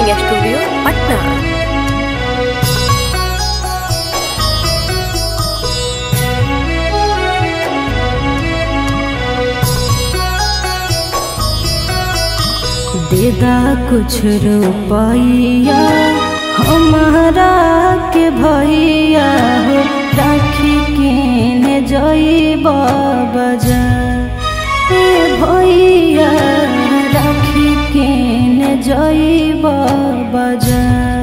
Recording studio Patna. देदा कुछ रुपया हमारा के भैया हो, राखी किने जइबा बाजार। ए भैया राखी किने जइबा बाजार।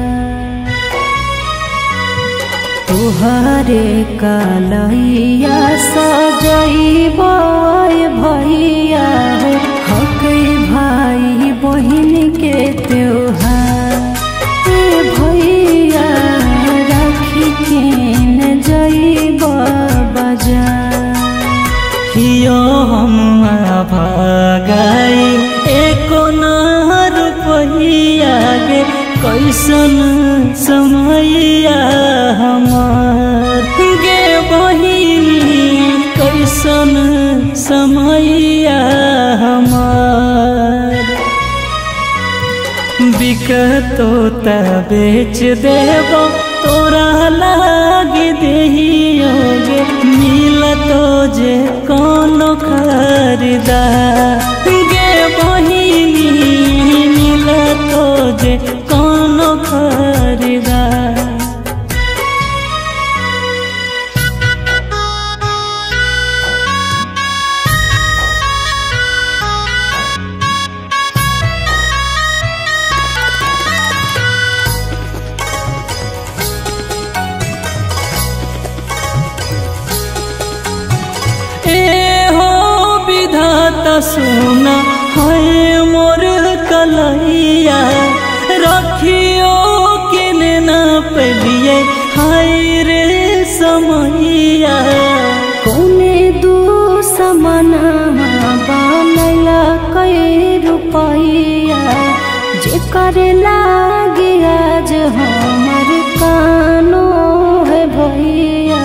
तुहरे कालैया सजइबा भैया हो, हक भाई बहिन के त्योहार। भैया राखी किने जइबा बाजार। हियो हम भागाई एको ना रुपैया गे, कैसन समैया हमार गे बहिनी, कैसन समैया हमार। बिकतो त बेच देबो तोरा लागे देहियोगे, मिलतो जे कोनो खरीदार गे बहिनी, मिलतो जे कोनो खरीदार। सुना है मोर कलैया, रखियो किने न पलिए हाय रे समैया। कोने दू समना बनैला कई रुपैया, जेकर लागे आज हमर कानो है भैया।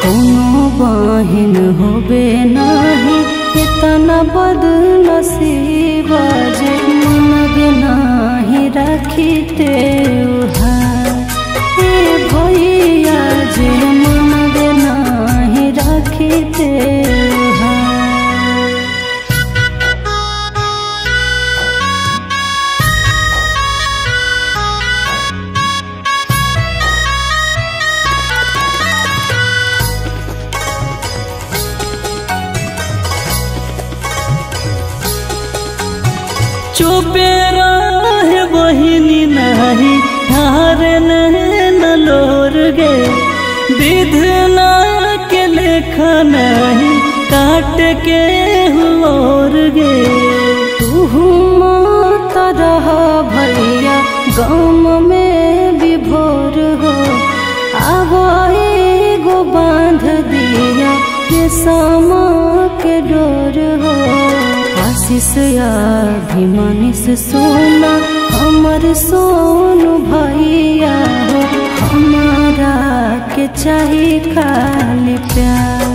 कोनो बहिन होबे नाही इतना बदनसीब, जे मनबे नाही राखी त्योहार। भैया जे मनबे नाही राखी त्योहार। चुपे रहे बहिनी नहीं हार न लोर गे, विधना के लेखा नहीं काट के हुओर गे। तू मत रह भैया गम में विभोर हो, अब एगो बांध दिया के समा के डोर हो। आशीष अभिमानिस सोना हमर सोनू भैया हो, हमारा के चाही खाली प्यार।